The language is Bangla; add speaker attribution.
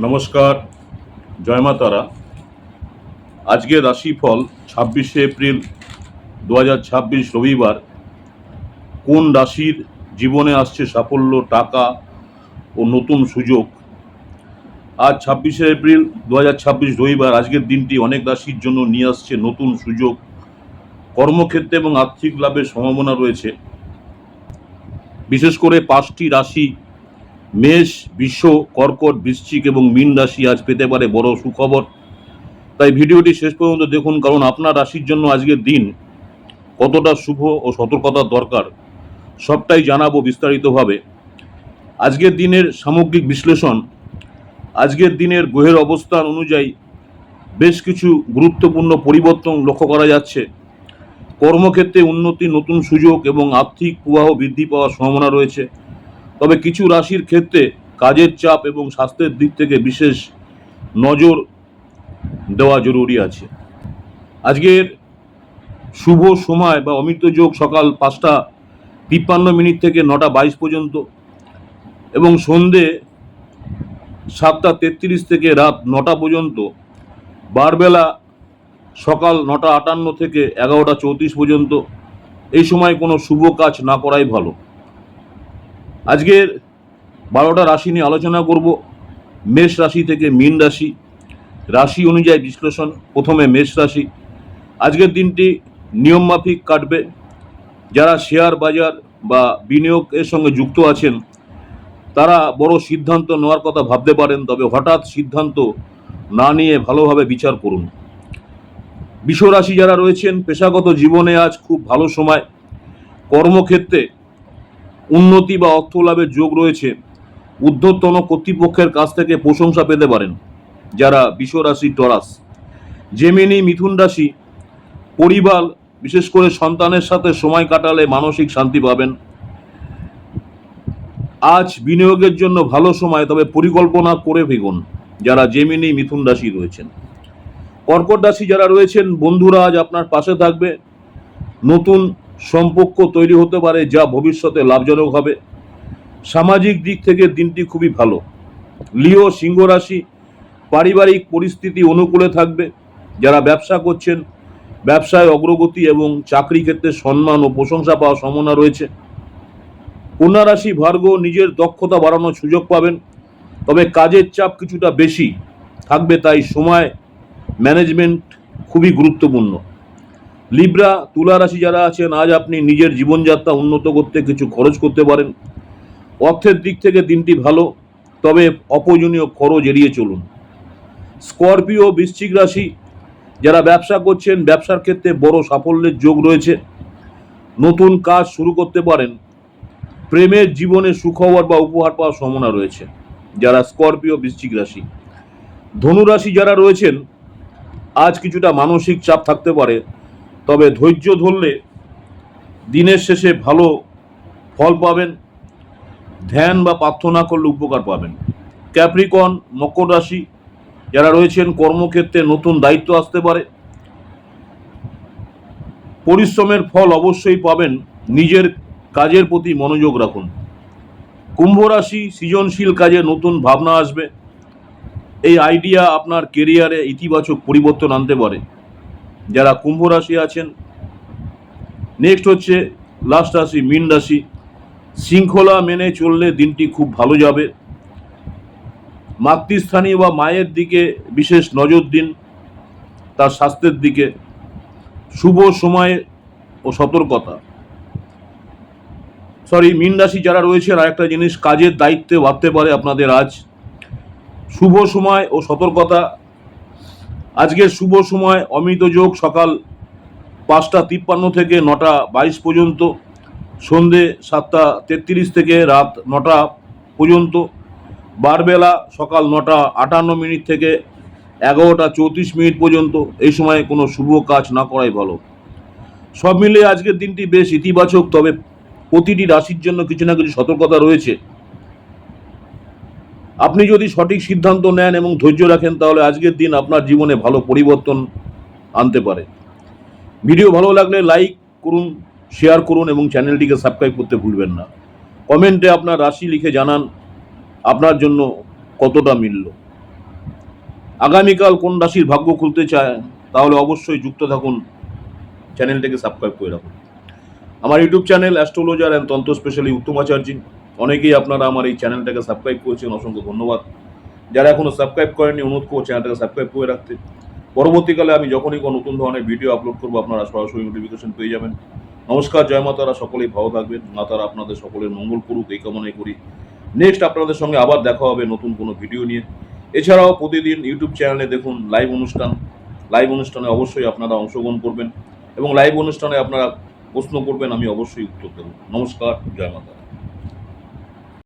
Speaker 1: নমস্কার, জয় মা তারা। আজকে রাশিফল 26শে এপ্রিল 2026 রবিবার। কোন রাশির জীবনে আসছে সাফল্য, টাকা ও নতুন সুযোগ? আজ 26শে এপ্রিল 2026 রবিবার। আজকের দিনটি অনেক রাশির জন্য নিয়ে আসছে নতুন সুযোগ, কর্মক্ষেত্রে এবং আর্থিক লাভের সম্ভাবনা রয়েছে। বিশেষ করে 5টি রাশি মেষ, বৃষ, কর্কট, বৃশ্চিক এবং মীন রাশি আজ পেতে পারে বড় সুখবর। তাই ভিডিওটি শেষ পর্যন্ত দেখুন, কারণ আপনার রাশির জন্য আজকের দিন কতটা শুভ ও সতর্কতার দরকার সবটাই জানাবো বিস্তারিতভাবে। আজকের দিনের সামগ্রিক বিশ্লেষণ। আজকের দিনের গ্রহের অবস্থান অনুযায়ী বেশ কিছু গুরুত্বপূর্ণ পরিবর্তন লক্ষ্য করা যাচ্ছে। কর্মক্ষেত্রে উন্নতি, নতুন সুযোগ এবং আর্থিক প্রবাহ বৃদ্ধি পাওয়ার সম্ভাবনা রয়েছে। তবে কিছু রাশির ক্ষেত্রে কাজের চাপ এবং স্বাস্থ্যের দিক থেকে বিশেষ নজর দেওয়া জরুরি আছে। আজকের শুভ সময় বা অমৃত যোগ সকাল 5টা 53 থেকে 9টা 22 পর্যন্ত এবং সন্ধে 7টা 33 থেকে রাত 9টা পর্যন্ত। বারবেলা সকাল 9টা 58 থেকে 11টা 34 পর্যন্ত। এই সময় কোনো শুভ কাজ না করাই ভালো। আজকের 12টা রাশি নিয়ে আলোচনা করব। মেষ রাশি থেকে মীন রাশি, রাশি অনুযায়ী বিশ্লেষণ। প্রথমে মেষ রাশি। আজকের দিনটি নিয়মমাফিক কাটবে। যারা শেয়ার বাজার বা বিনিয়োগের সঙ্গে যুক্ত আছেন তারা বড় সিদ্ধান্ত নেওয়ার কথা ভাবতে পারেন, তবে হঠাৎ সিদ্ধান্ত না নিয়ে ভালোভাবে বিচার করুন। বৃষ রাশি যারা রয়েছেন, পেশাগত জীবনে আজ খুব ভালো সময়। কর্মক্ষেত্রে উন্নতি বা অর্থ লাভের যোগ রয়েছে। ঊর্ধ্বতন কর্তৃপক্ষের কাছ থেকে প্রশংসা পেতে পারেন যারা বৃষ রাশি, টরাস। জেমিনি মিথুন রাশি। পরিবার, বিশেষ করে সন্তানের সাথে সময় কাটালে মানসিক শান্তি পাবেন। আজ বিনিয়োগের জন্য ভালো সময়, তবে পরিকল্পনা করে ভেগুন যারা জেমিনি মিথুন রাশি রয়েছেন। কর্কট রাশি যারা রয়েছেন, বন্ধুরা আজ আপনার পাশে থাকবে। নতুন সম্পর্ক তৈরি হতে পারে যা ভবিষ্যতে লাভজনক হবে। সামাজিক দিক থেকে দিনটি খুবই ভালো। লিও সিংহ রাশি। পারিবারিক পরিস্থিতি অনুকূলে থাকবে। যারা ব্যবসা করছেন, ব্যবসায় অগ্রগতি এবং চাকরি ক্ষেত্রে সম্মান ও প্রশংসা পাওয়ার সম্ভাবনা রয়েছে। কন্যা রাশি ভার্গ, নিজের দক্ষতা বাড়ানোর সুযোগ পাবেন, তবে কাজের চাপ কিছুটা বেশি থাকবে, তাই সময় ম্যানেজমেন্ট খুবই গুরুত্বপূর্ণ। লিব্রা, তুলা রাশি যারা আছেন, আজ আপনি নিজের জীবনযাত্রা উন্নত করতে কিছু খরচ করতে পারেন। অর্থের দিক থেকে দিনটি ভালো, তবে অপ্রয়োজনীয় খরচ এড়িয়ে চলুন। স্করপিও, বৃশ্চিক রাশি যারা ব্যবসা করছেন, ব্যবসার ক্ষেত্রে বড় সাফল্যের যোগ রয়েছে। নতুন কাজ শুরু করতে পারেন। প্রেমের জীবনে সুখবর বা উপহার পাওয়ার সম্ভাবনা রয়েছে যারা স্করপিও, বৃশ্চিক রাশি। ধনু রাশি যারা রয়েছেন, আজ কিছুটা মানসিক চাপ থাকতে পারে, তবে ধৈর্য ধরলে দিনের শেষে ভালো ফল পাবেন। ধ্যান বা প্রার্থনা করলে উপকার পাবেন। ক্যাপ্রিকন, মকর রাশি যারা রয়েছেন, কর্মক্ষেত্রে নতুন দায়িত্ব আসতে পারে। পরিশ্রমের ফল অবশ্যই পাবেন। নিজের কাজের প্রতি মনোযোগ রাখুন। কুম্ভ রাশি, সৃজনশীল কাজে নতুন ভাবনা আসবে। এই আইডিয়া আপনার কেরিয়ারে ইতিবাচক পরিবর্তন আনতে পারে যারা কুম্ভ রাশি আছেন। নেক্সট হচ্ছে লাস্ট রাশি, মীন রাশি। শৃঙ্খলা মেনে চললে দিনটি খুব ভালো যাবে। মাতৃস্থানীয় বা মায়ের দিকে বিশেষ নজর দিন, তার স্বাস্থ্যের দিকে। শুভ সময় ও সতর্কতা। মীন রাশি যারা রয়েছেন, আরেকটা জিনিস, কাজের দায়িত্বে বাড়তে পারে আপনাদের আজ। শুভ সময় ও সতর্কতা। আজকের শুভ সময় অমৃত যোগ সকাল 5টা 53 থেকে 9টা 22 পর্যন্ত, সন্ধে 7টা 33 থেকে রাত 9টা পর্যন্ত। বারবেলা সকাল 9টা 58 থেকে 11টা 34 পর্যন্ত। এই সময় কোনো শুভ কাজ না করাই ভালো। সব মিলিয়ে আজকের দিনটি বেশ ইতিবাচক, তবে প্রতিটি রাশির জন্য কিছু না কিছু সতর্কতা রয়েছে। আপনি যদি সঠিক সিদ্ধান্ত নেন এবং ধৈর্য রাখেন, তাহলে আজকের দিন আপনার জীবনে ভালো পরিবর্তন আনতে পারে। ভিডিও ভালো লাগলে লাইক করুন, শেয়ার করুন এবং চ্যানেলটিকে সাবস্ক্রাইব করতে ভুলবেন না। কমেন্টে আপনার রাশি লিখে জানান আপনার জন্য কতটা মিলল। আগামীকাল কোন রাশির ভাগ্য খুলতে চায় তাহলে অবশ্যই যুক্ত থাকুন, চ্যানেলটাকে সাবস্ক্রাইব করে রাখুন। আমার ইউটিউব চ্যানেল অ্যাস্ট্রোলজার অ্যান্ড তন্ত্র স্পেশালি উত্তম আচার্যি। অনেকেই আপনারা আমার এই চ্যানেলটাকে সাবস্ক্রাইব করেছেন, অসংখ্য ধন্যবাদ। যারা এখনো সাবস্ক্রাইব করেননি অনুরোধ করবো চ্যানেলটাকে সাবস্ক্রাইব করে রাখতে। পরবর্তীকালে আমি যখনই কোনো নতুন ধরনের ভিডিও আপলোড করবো আপনারা সরাসরি নোটিফিকেশন পেয়ে যাবেন। নমস্কার, জয় মাতারা, সকলেই ভালো থাকবেন। মাতারা আপনাদের সকলের মঙ্গল করুক এই কামনাই করি। নেক্সট আপনাদের সঙ্গে আবার দেখা হবে নতুন কোনো ভিডিও নিয়ে। এছাড়াও প্রতিদিন ইউটিউব চ্যানেলে দেখুন লাইভ অনুষ্ঠানে অবশ্যই আপনারা অংশগ্রহণ করবেন এবং লাইভ অনুষ্ঠানে আপনারা প্রশ্ন করবেন, আমি অবশ্যই উত্তর দেব। নমস্কার, জয় মাতা।